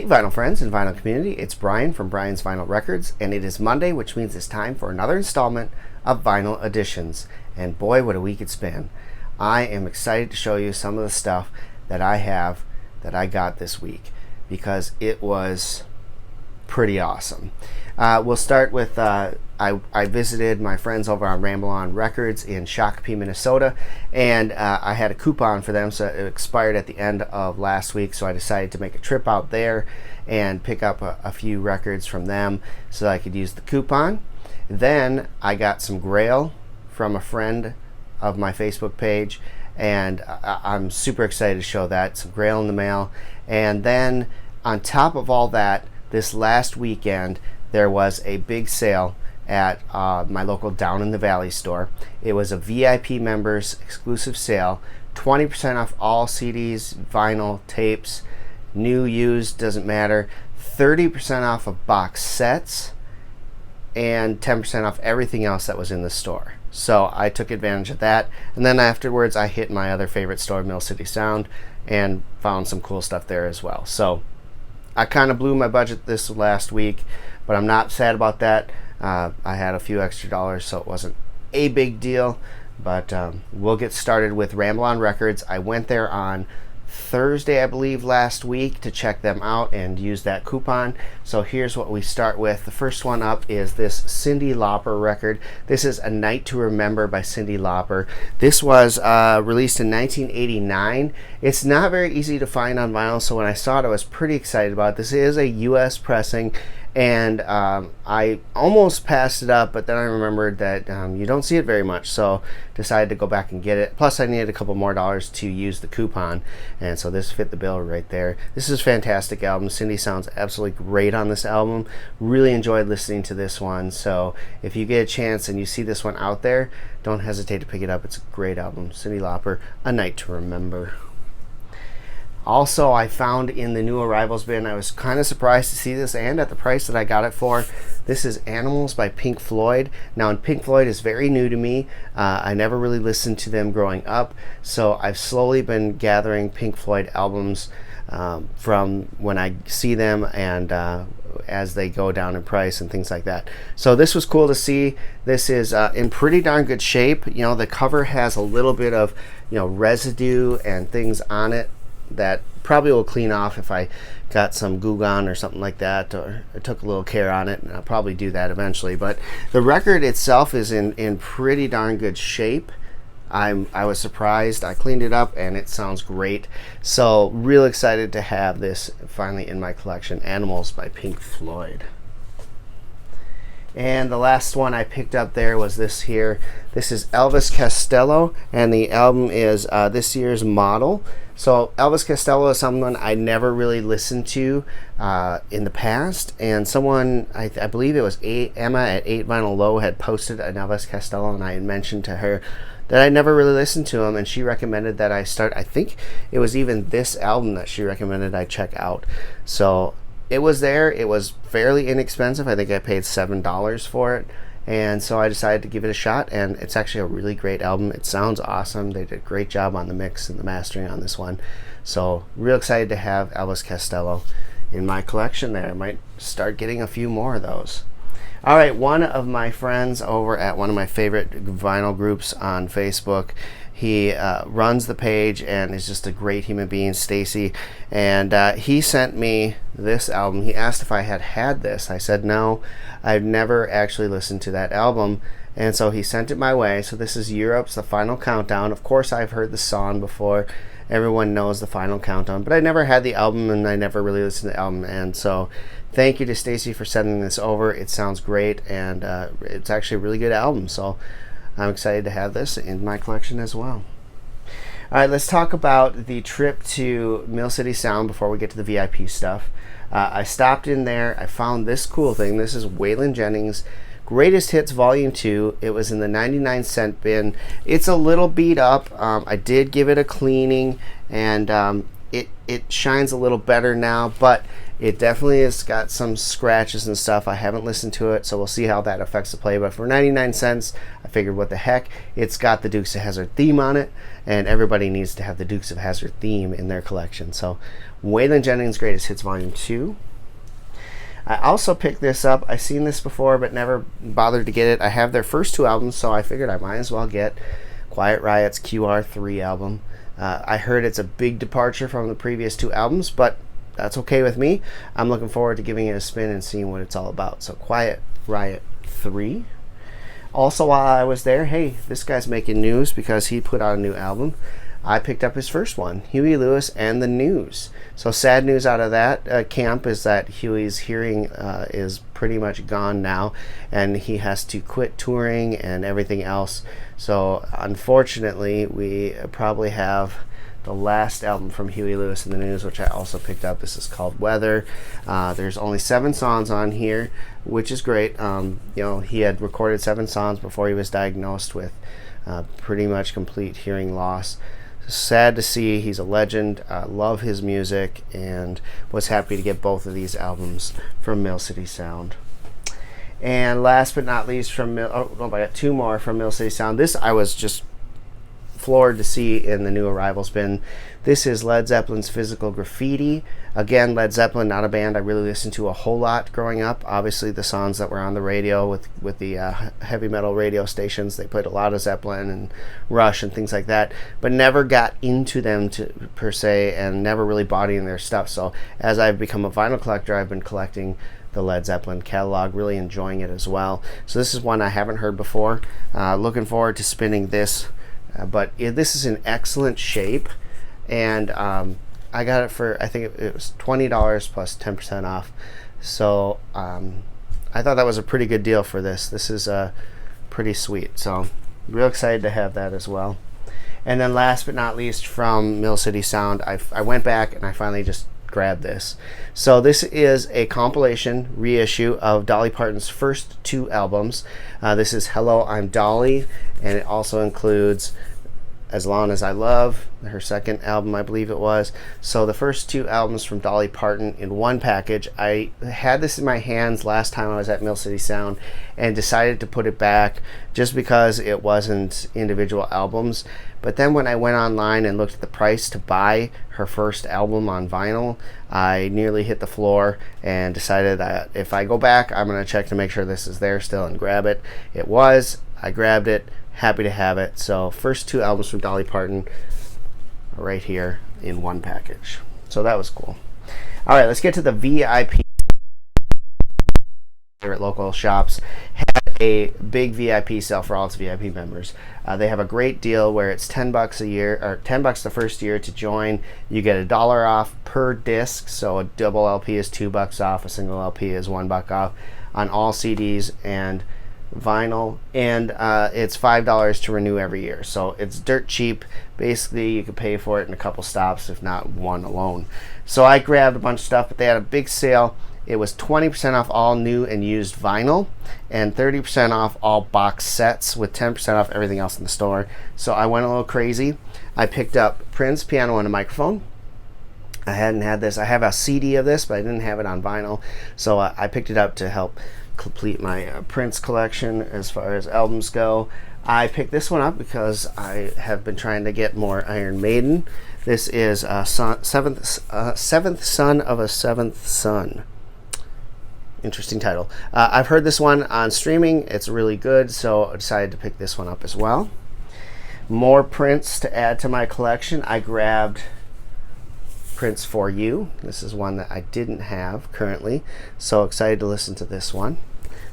Hey vinyl friends and vinyl community, it's Brian from Brian's Vinyl Records, and it is Monday, which means it's time for another installment of Vinyl Editions. And boy, what a week it's been. I am excited to show you some of the stuff that I got this week because it was pretty awesome. We'll start with I visited my friends over on Ramble On Records in Shakopee, Minnesota, and I had a coupon for them, so it expired at the end of last week, so I decided to make a trip out there and pick up a few records from them so I could use the coupon. Then I got some Grail from a friend of my Facebook page, and I'm super excited to show that. Some Grail in the mail. And then on top of all that, this last weekend there was a big sale at my local Down in the Valley store. It was a VIP members exclusive sale, 20% off all CDs, vinyl, tapes, new, used, doesn't matter, 30% off of box sets, and 10% off everything else that was in the store. So I took advantage of that, and then afterwards I hit my other favorite store, Mill City Sound, and found some cool stuff there as well. So I kind of blew my budget this last week, but I'm not sad about that. I had a few extra dollars, so it wasn't a big deal. But we'll get started with Ramble On Records. I went there on Thursday, I believe, last week to check them out and use that coupon. So here's what we start with. The first one up is this Cyndi Lauper record. This is A Night to Remember by Cyndi Lauper. This was released in 1989. It's not very easy to find on vinyl, so when I saw it I was pretty excited about it. This is a US pressing, and I almost passed it up, but then I remembered that you don't see it very much, so decided to go back and get it. Plus I needed a couple more dollars to use the coupon, and so this fit the bill right there. This is a fantastic album. Cyndi sounds absolutely great on this album. Really enjoyed listening to this one, so if you get a chance and you see this one out there, don't hesitate to pick it up. It's a great album. Cyndi Lauper, A Night to Remember. Also, I found in the new arrivals bin, I was kind of surprised to see this and at the price that I got it for. This is Animals by Pink Floyd. Now, Pink Floyd is very new to me. I never really listened to them growing up, so I've slowly been gathering Pink Floyd albums from when I see them and as they go down in price and things like that. So this was cool to see. This is in pretty darn good shape. You know, the cover has a little bit of, you know, residue and things on it that probably will clean off if I got some Goo Gone or something like that, or I took a little care on it, and I'll probably do that eventually. But the record itself is in pretty darn good shape. I was surprised. I cleaned it up and it sounds great. So real excited to have this finally in my collection. Animals by Pink Floyd. And the last one I picked up there was this here. This is Elvis Costello, and the album is this year's Model. So Elvis Costello is someone I never really listened to in the past, and someone, I believe it was Emma at 8 Vinyl Low, had posted an Elvis Costello, and I had mentioned to her that I never really listened to him, and she recommended that I start. I think it was even this album that she recommended I check out. So it was there. It was fairly inexpensive. I think I paid $7 for it, and so I decided to give it a shot, and it's actually a really great album. It sounds awesome. They did a great job on the mix and the mastering on this one. So real excited to have Elvis Costello in my collection there. I might start getting a few more of those. All right, one of my friends over at one of my favorite vinyl groups on Facebook, he runs the page and is just a great human being, Stacy, and he sent me this album. He asked if I had this. I said no, I've never actually listened to that album, and so he sent it my way. So this is Europe's The Final Countdown. Of course, I've heard the song before. Everyone knows The Final Countdown, but I never had the album, and I never really listened to the album. And so thank you to Stacy for sending this over. It sounds great, and it's actually a really good album, so I'm excited to have this in my collection as well. All right, let's talk about the trip to Mill City Sound before we get to the VIP stuff. I stopped in there. I found this cool thing. This is Waylon Jennings' Greatest Hits Volume 2. It was in the 99-cent bin. It's a little beat up. I did give it a cleaning, and it shines a little better now, but It definitely has got some scratches and stuff. I haven't listened to it, so we'll see how that affects the play. But for 99 cents, I figured, what the heck? It's got the Dukes of Hazzard theme on it, and everybody needs to have the Dukes of Hazzard theme in their collection. So Waylon Jennings' Greatest Hits Volume 2. I also picked this up. I've seen this before, but never bothered to get it. I have their first 2 albums, so I figured I might as well get Quiet Riot's QR3 album. I heard it's a big departure from the previous 2 albums, but that's okay with me. I'm looking forward to giving it a spin and seeing what it's all about. So Quiet Riot 3. Also, while I was there, hey, this guy's making news because he put out a new album. I picked up his first one, Huey Lewis and the News. So sad news out of that camp is that Huey's hearing is pretty much gone now, and he has to quit touring and everything else. So unfortunately, we probably have the last album from Huey Lewis and the News, which I also picked up. This is called Weather. There's only 7 songs on here, which is great. He had recorded 7 songs before he was diagnosed with pretty much complete hearing loss. Sad to see. He's a legend. Love his music, and was happy to get both of these albums from Mill City Sound. And last but not least, I got 2 more from Mill City Sound. This I was just floored to see in the new arrivals bin. This is Led Zeppelin's Physical Graffiti. Again, Led Zeppelin, not a band I really listened to a whole lot growing up. Obviously, the songs that were on the radio with the heavy metal radio stations, they played a lot of Zeppelin and Rush and things like that, but never got into them per se, and never really bought any of their stuff. So as I've become a vinyl collector, I've been collecting the Led Zeppelin catalog, really enjoying it as well. So this is one I haven't heard before. Looking forward to spinning this. But this is in excellent shape, and I got it for, I think it was $20 plus 10% off. So I thought that was a pretty good deal for this. This is pretty sweet. So real excited to have that as well. And then last but not least, from Mill City Sound, I went back and I finally just grabbed this. So this is a compilation reissue of Dolly Parton's first 2 albums. This is Hello, I'm Dolly, and it also includes As Long as I Love, her second album, I believe it was. So the first 2 albums from Dolly Parton in one package. I had this in my hands last time I was at Mill City Sound and decided to put it back just because it wasn't individual albums. But then when I went online and looked at the price to buy her first album on vinyl, I nearly hit the floor and decided that if I go back, I'm going to check to make sure this is there still and grab it. It was. I grabbed it. Happy to have it. So first 2 albums from Dolly Parton are right here in one package. So that was cool. All right, let's get to the VIP. At local shops had a big VIP sale for all its VIP members. They have a great deal where it's $10 a year, or $10 the first year to join. You get $1 off per disc, so a double LP is $2 off, a single LP is $1 off on all CDs and vinyl, and it's $5 to renew every year. So it's dirt cheap. Basically, you could pay for it in a couple stops, if not one alone. So I grabbed a bunch of stuff, but they had a big sale. It was 20% off all new and used vinyl and 30% off all box sets with 10% off everything else in the store. So I went a little crazy. I picked up Prince Piano and a Microphone. I hadn't had this. I have a CD of this, but I didn't have it on vinyl. So I picked it up to help complete my Prince collection as far as albums go. I picked this one up because I have been trying to get more Iron Maiden. This is Seventh Son of a Seventh Son. Interesting title. I've heard this one on streaming. It's really good, so I decided to pick this one up as well. More Prince to add to my collection. I grabbed Prince For You. This is one that I didn't have currently, so excited to listen to this one.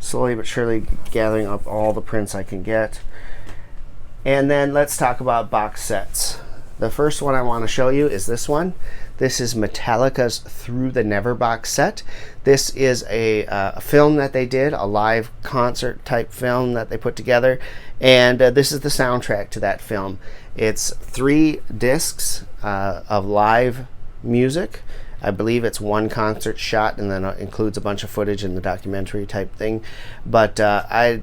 Slowly but surely gathering up all the Prince I can get. And then let's talk about box sets. The first one I want to show you is this one. This is Metallica's Through the Never box set. This is a film that they did, a live concert type film that they put together, and this is the soundtrack to that film. It's 3 discs of live music. I believe it's one concert shot, and then it includes a bunch of footage in the documentary type thing. But I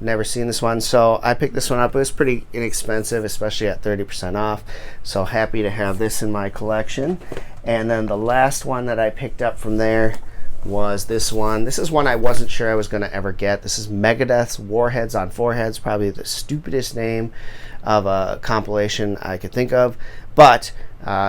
never seen this one, so I picked this one up. It was pretty inexpensive, especially at 30% off, so happy to have this in my collection. And then the last one that I picked up from there was this one. This is one I wasn't sure I was going to ever get. This is Megadeth's Warheads on Foreheads, probably the stupidest name of a compilation I could think of, but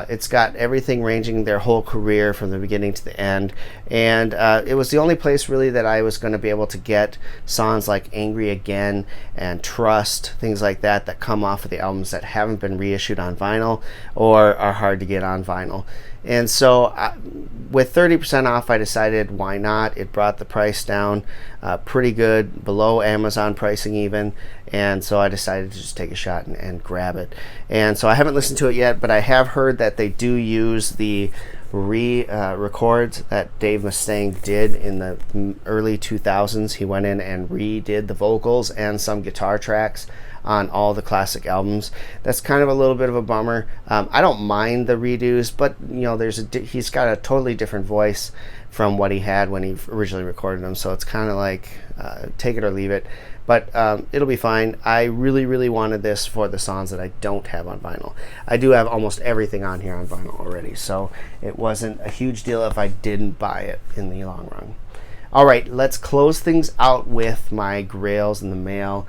it's got everything ranging their whole career from the beginning to the end, and it was the only place really that I was going to be able to get songs like Angry Again and Trust, things like that, that come off of the albums that haven't been reissued on vinyl or are hard to get on vinyl. And so with 30% off, I decided why not. It brought the price down pretty good, below Amazon pricing even, and so I decided to just take a shot and grab it. And so I haven't listened to it yet, but I have heard that they do use the records that Dave Mustaine did in the early 2000s. He went in and redid the vocals and some guitar tracks on all the classic albums. That's kind of a little bit of a bummer. I don't mind the redos, but you know, he's got a totally different voice from what he had when he originally recorded them, so it's kind of like take it or leave it. But it'll be fine. I really wanted this for the songs that I don't have on vinyl. I do have almost everything on here on vinyl already, so it wasn't a huge deal if I didn't buy it in the long run. All right, let's close things out with my Grails in the mail.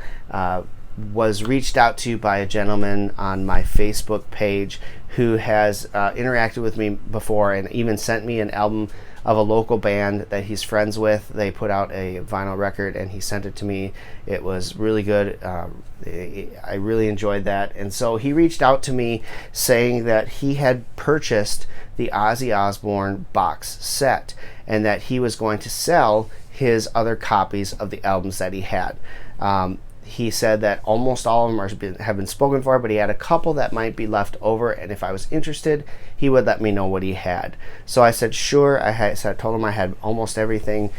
Was reached out to by a gentleman on my Facebook page who has interacted with me before and even sent me an album of a local band that he's friends with. They put out a vinyl record and he sent it to me. It was really good. I really enjoyed that. And so he reached out to me saying that he had purchased the Ozzy Osbourne box set and that he was going to sell his other copies of the albums that he had. He said that almost all of them have been spoken for, but he had a couple that might be left over, and if I was interested, he would let me know what he had. So I said sure. I told him I had almost everything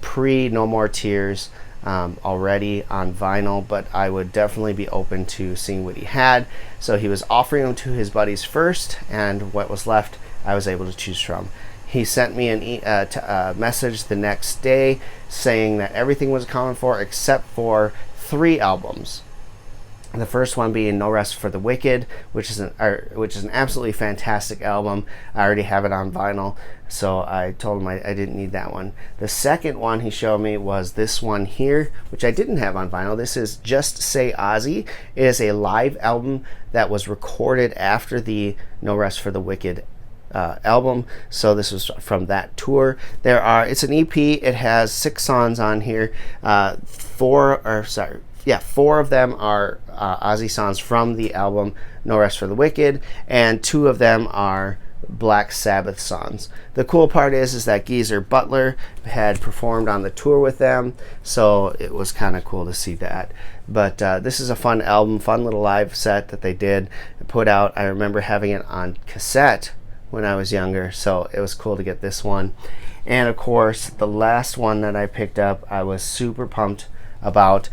pre No More Tears already on vinyl, but I would definitely be open to seeing what he had. So he was offering them to his buddies first, and what was left I was able to choose from. He sent me a message the next day saying that everything was accounted for except for 3 albums. The first one being No Rest for the Wicked, which is an absolutely fantastic album. I already have it on vinyl, so I told him I didn't need that one. The second one he showed me was this one here, which I didn't have on vinyl. This is Just Say Ozzy. It is a live album that was recorded after the No Rest for the Wicked album, so this was from that tour. It's an EP. It has 6 songs on here. 4 of them are Ozzy songs from the album No Rest for the Wicked, and 2 of them are Black Sabbath songs. The cool part is that Geezer Butler had performed on the tour with them, so it was kind of cool to see that. But this is a fun album, fun little live set that they did put out. I remember having it on cassette when I was younger, so it was cool to get this one. And of course, the last one that I picked up, I was super pumped about.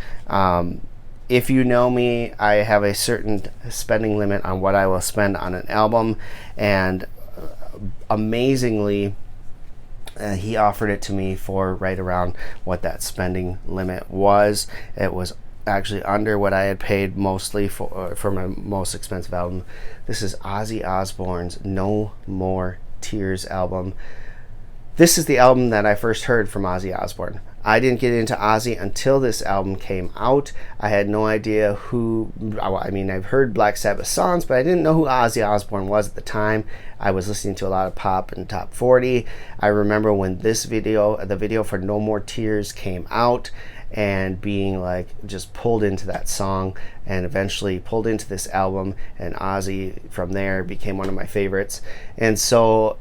If you know me, I have a certain spending limit on what I will spend on an album, and amazingly, he offered it to me for right around what that spending limit was. It was actually under what I had paid mostly for my most expensive album. This is Ozzy Osbourne's No More Tears album. This is the album that I first heard from Ozzy Osbourne. I didn't get into Ozzy until this album came out. I had no idea I've heard Black Sabbath songs, but I didn't know who Ozzy Osbourne was at the time. I was listening to a lot of pop and top 40. I remember when the video for No More Tears came out, and being like just pulled into that song, and eventually pulled into this album, and Ozzy from there became one of my favorites. And so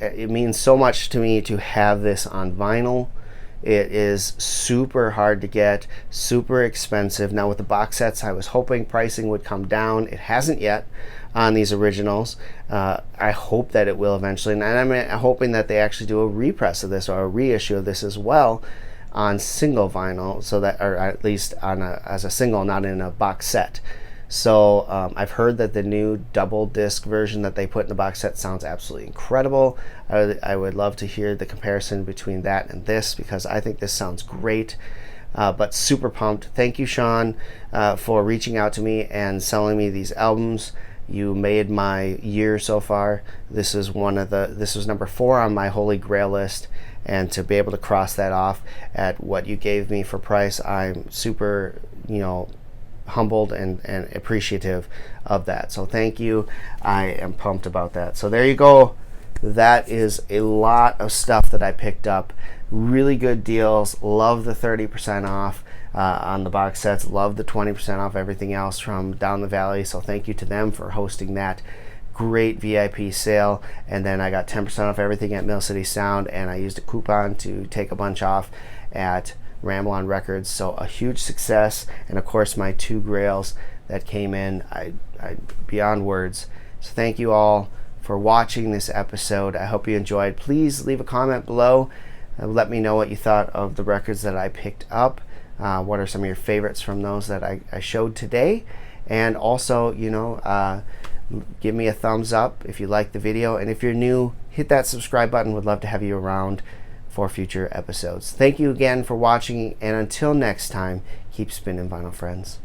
it means so much to me to have this on vinyl. It is super hard to get, super expensive. Now with the box sets, I was hoping pricing would come down. It hasn't yet on these originals. I hope that it will eventually, and I'm hoping that they actually do a repress of this or a reissue of this as well on single vinyl, so that, or at least as a single, not in a box set. So I've heard that the new double disc version that they put in the box set sounds absolutely incredible. I would love to hear the comparison between that and this, because I think this sounds great. but super pumped. Thank you, Sean, for reaching out to me and selling me these albums. You made my year so far. This was number 4 on my Holy Grail list, and to be able to cross that off at what you gave me for price, I'm super, humbled and appreciative of that. So thank you. I am pumped about that. So there you go. That is a lot of stuff that I picked up. Really good deals. Love the 30% off on the box sets. Love the 20% off everything else from Down the Valley. So thank you to them for hosting that great VIP sale. And then I got 10% off everything at Mill City Sound, and I used a coupon to take a bunch off at Ramble On Records. So a huge success. And of course my 2 Grails that came in, I beyond words. So thank you all for watching this episode. I hope you enjoyed. Please leave a comment below. Let me know what you thought of the records that I picked up. What are some of your favorites from those that I showed today? And also, give me a thumbs up if you like the video. And if you're new, hit that subscribe button. Would love to have you around for future episodes. Thank you again for watching, and until next time, keep spinning vinyl, friends.